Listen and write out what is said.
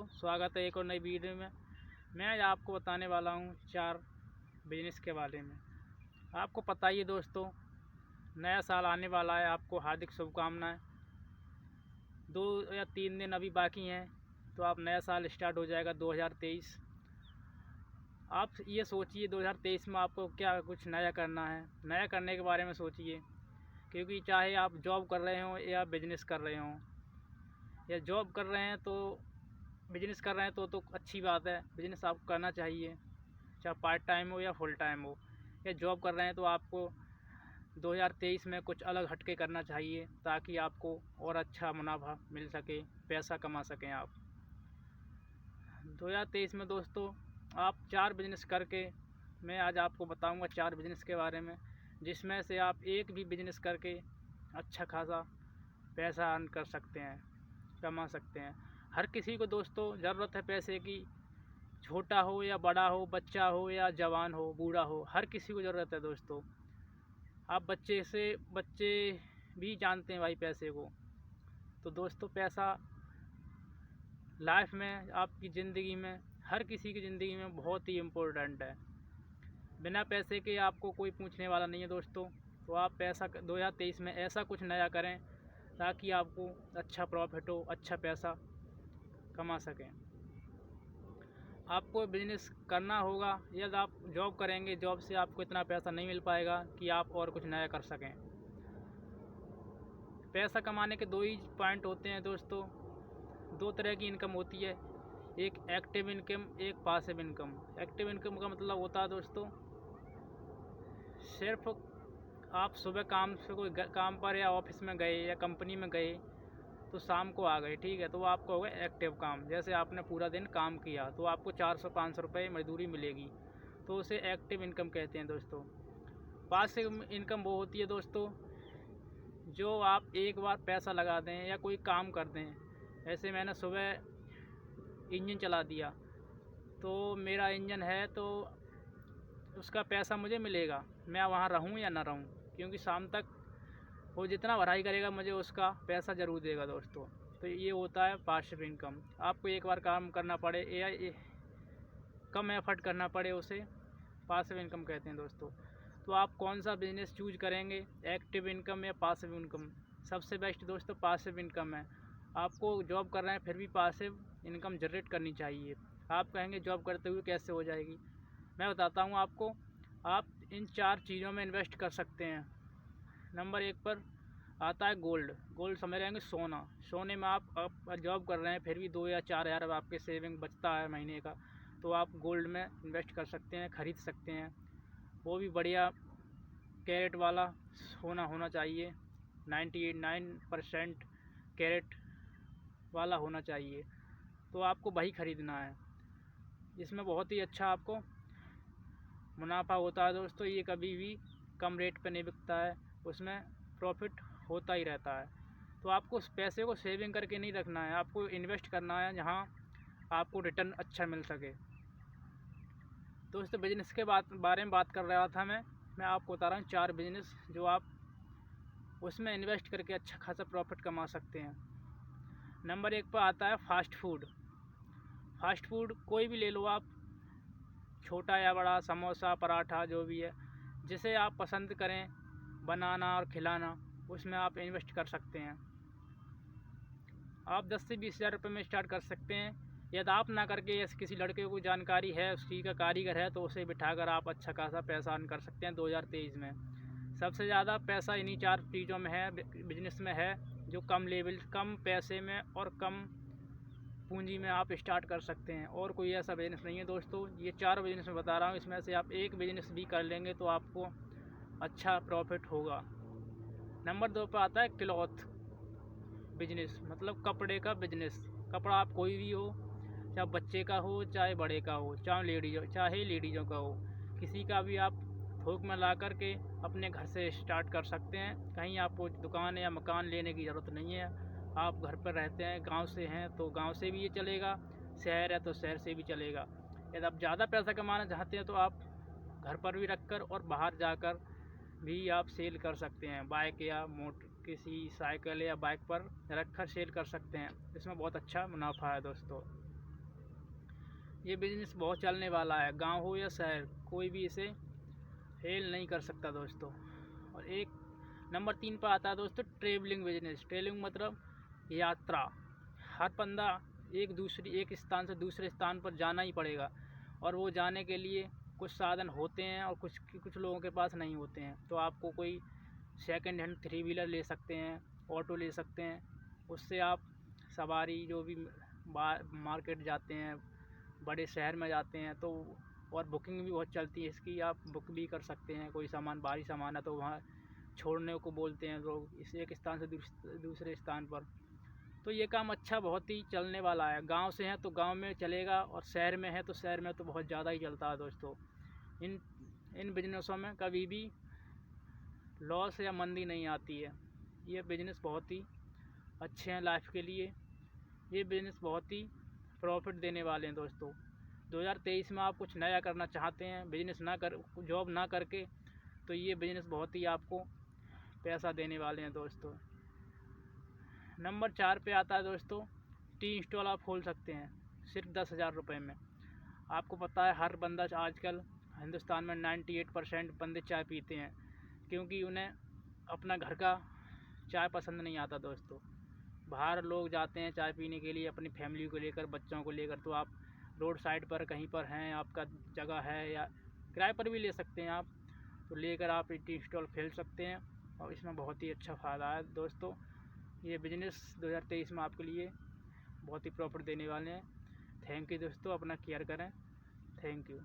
स्वागत है एक और नई वीडियो में। मैं आज आपको बताने वाला हूँ 4 बिजनेस के बारे में। आपको पता ही है दोस्तों, नया साल आने वाला है। आपको हार्दिक शुभकामनाएं। 2 या 3 दिन अभी बाकी हैं, तो आप नया साल स्टार्ट हो जाएगा 2023। आप ये सोचिए 2023 में आपको क्या कुछ नया करना है। नया करने के बारे में सोचिए, क्योंकि चाहे आप जॉब कर रहे हों या बिजनेस कर रहे हों, या जॉब कर रहे हैं तो बिज़नेस कर रहे हैं तो अच्छी बात है। बिज़नेस आपको करना चाहिए, चाहे पार्ट टाइम हो या फुल टाइम हो। या जॉब कर रहे हैं तो आपको 2023 में कुछ अलग हटके करना चाहिए, ताकि आपको और अच्छा मुनाफा मिल सके, पैसा कमा सकें आप। 2023 में दोस्तों आप 4 बिज़नेस करके, मैं आज आपको बताऊंगा 4 बिज़नेस के बारे में, जिसमें से आप एक भी बिज़नेस करके अच्छा खासा पैसा अर्न कर सकते हैं, कमा सकते हैं। हर किसी को दोस्तों ज़रूरत है पैसे की, छोटा हो या बड़ा हो, बच्चा हो या जवान हो, बूढ़ा हो, हर किसी को ज़रूरत है दोस्तों। आप बच्चे भी जानते हैं भाई पैसे को। तो दोस्तों पैसा लाइफ में, आपकी ज़िंदगी में, हर किसी की ज़िंदगी में बहुत ही इम्पोर्टेंट है। बिना पैसे के आपको कोई पूछने वाला नहीं है दोस्तों। तो आप पैसा 2023 में ऐसा कुछ नया करें ताकि आपको अच्छा प्रॉफिट हो, अच्छा पैसा कमा सकें। आपको बिज़नेस करना होगा, यदि आप जॉब करेंगे, जॉब से आपको इतना पैसा नहीं मिल पाएगा कि आप और कुछ नया कर सकें। पैसा कमाने के 2 ही पॉइंट होते हैं दोस्तों। 2 तरह की इनकम होती है, एक एक्टिव इनकम, एक पासिव इनकम। एक्टिव इनकम का मतलब होता है दोस्तों, सिर्फ आप सुबह काम से कोई काम पर या ऑफिस में गए या कंपनी में गए तो शाम को आ गए, ठीक है, तो आपको होगा एक्टिव काम। जैसे आपने पूरा दिन काम किया तो आपको 400-500 रुपये मजदूरी मिलेगी, तो उसे एक्टिव इनकम कहते हैं दोस्तों। पासिव इनकम वो होती है दोस्तों, जो आप एक बार पैसा लगा दें या कोई काम कर दें। ऐसे मैंने सुबह इंजन चला दिया, तो मेरा इंजन है तो उसका पैसा मुझे मिलेगा, मैं वहाँ रहूँ या ना रहूँ, क्योंकि शाम तक वो जितना भराई करेगा मुझे उसका पैसा ज़रूर देगा दोस्तों। तो ये होता है पासिव इनकम। आपको एक बार काम करना पड़े या कम एफर्ट करना पड़े, उसे पासिव इनकम कहते हैं दोस्तों। तो आप कौन सा बिज़नेस चूज करेंगे, एक्टिव इनकम या पासिव इनकम? सबसे बेस्ट दोस्तों पासिव इनकम है। आपको जॉब कर रहे हैं फिर भी पासिव इनकम जनरेट करनी चाहिए। आप कहेंगे जॉब करते हुए कैसे हो जाएगी? मैं बताता हूँ आपको। आप इन 4 चीज़ों में इन्वेस्ट कर सकते हैं। नंबर 1 पर आता है गोल्ड। गोल्ड समझ रहेंगे सोना। सोने में आप जॉब कर रहे हैं फिर भी 2 या 4 हज़ार आपके सेविंग बचता है महीने का, तो आप गोल्ड में इन्वेस्ट कर सकते हैं, ख़रीद सकते हैं। वो भी बढ़िया कैरेट वाला सोना होना चाहिए, 99% कैरेट वाला होना चाहिए, तो आपको वही ख़रीदना है। इसमें बहुत ही अच्छा आपको मुनाफा होता है दोस्तों। ये कभी भी कम रेट पर नहीं बिकता है, उसमें प्रॉफिट होता ही रहता है। तो आपको उस पैसे को सेविंग करके नहीं रखना है, आपको इन्वेस्ट करना है जहां आपको रिटर्न अच्छा मिल सके। दोस्तों बिजनेस के बारे में बात कर रहा था मैं आपको बता रहा हूँ 4 बिजनेस जो आप उसमें इन्वेस्ट करके अच्छा खासा प्रॉफिट कमा सकते हैं। नंबर 1 पर आता है फास्ट फूड। फास्ट फूड कोई भी ले लो आप, छोटा या बड़ा, समोसा, पराठा, जो भी है, जिसे आप पसंद करें बनाना और खिलाना, उसमें आप इन्वेस्ट कर सकते हैं। आप 10 से 20 हज़ार रुपये में स्टार्ट कर सकते हैं। यदि आप ना करके या किसी लड़के को जानकारी है, उसकी का कारीगर है, तो उसे बिठाकर आप अच्छा खासा पैसा अर्न कर सकते हैं 2023 में। सबसे ज़्यादा पैसा इन्हीं 4 चीज़ों में है, बिजनेस में है, जो कम पैसे में और कम पूंजी में आप स्टार्ट कर सकते हैं। और कोई ऐसा बिज़नेस नहीं है दोस्तों। ये 4 बिज़नेस मैं बता रहा हूँ, इसमें से आप एक बिज़नेस भी कर लेंगे तो आपको अच्छा प्रॉफिट होगा। नंबर 2 पर आता है क्लॉथ बिजनेस, मतलब कपड़े का बिजनेस। कपड़ा आप कोई भी हो, चाहे बच्चे का हो, चाहे बड़े का हो, चाहे लेडीज़ों का हो, किसी का भी आप थोक में ला कर के अपने घर से स्टार्ट कर सकते हैं। कहीं आपको दुकान या मकान लेने की ज़रूरत नहीं है। आप घर पर रहते हैं, गांव से हैं तो गांव से भी ये चलेगा, शहर है तो शहर से भी चलेगा। यदि आप ज़्यादा पैसा कमाना चाहते हैं तो आप घर पर भी रखकर और बाहर जाकर भी आप सेल कर सकते हैं। बाइक या किसी साइकिल या बाइक पर रखकर सेल कर सकते हैं। इसमें बहुत अच्छा मुनाफा है दोस्तों। ये बिज़नेस बहुत चलने वाला है, गांव हो या शहर, कोई भी इसे फेल नहीं कर सकता दोस्तों। और एक नंबर 3 पर आता है दोस्तों ट्रेवलिंग बिजनेस। ट्रेवलिंग मतलब यात्रा। हर बंदा एक स्थान से दूसरे स्थान पर जाना ही पड़ेगा, और वो जाने के लिए कुछ साधन होते हैं और कुछ लोगों के पास नहीं होते हैं। तो आपको कोई सेकंड हैंड 3 व्हीलर ले सकते हैं, ऑटो ले सकते हैं, उससे आप सवारी जो भी मार्केट जाते हैं, बड़े शहर में जाते हैं, तो और बुकिंग भी बहुत चलती है इसकी, आप बुक भी कर सकते हैं। कोई सामान भारी सामान है तो वहाँ छोड़ने को बोलते हैं लोग, इस एक स्थान से दूसरे स्थान पर। तो ये काम अच्छा बहुत ही चलने वाला है। गांव से है तो गांव में चलेगा, और शहर में है तो शहर में तो बहुत ज़्यादा ही चलता है दोस्तों। इन इन बिजनेसों में कभी भी लॉस या मंदी नहीं आती है। ये बिज़नेस बहुत ही अच्छे हैं लाइफ के लिए। ये बिज़नेस बहुत ही प्रॉफिट देने वाले हैं दोस्तों। 2023 में आप कुछ नया करना चाहते हैं, बिजनेस ना कर जॉब ना करके, तो ये बिज़नेस बहुत ही आपको पैसा देने वाले हैं दोस्तों। नंबर 4 पे आता है दोस्तों टी स्टॉल आप खोल सकते हैं सिर्फ 10,000 रुपये में। आपको पता है हर बंदा आजकल हिंदुस्तान में 98% बंदे चाय पीते हैं, क्योंकि उन्हें अपना घर का चाय पसंद नहीं आता दोस्तों। बाहर लोग जाते हैं चाय पीने के लिए अपनी फैमिली को लेकर, बच्चों को लेकर। तो आप रोड साइड पर कहीं पर हैं, आपका जगह है, या किराए पर भी ले सकते हैं आप, तो लेकर आप टी स्टॉल खोल सकते हैं, और इसमें बहुत ही अच्छा फ़ायदा है दोस्तों। ये बिज़नेस 2023 में आपके लिए बहुत ही प्रॉफिट देने वाले हैं। थैंक यू दोस्तों, अपना केयर करें। Thank you.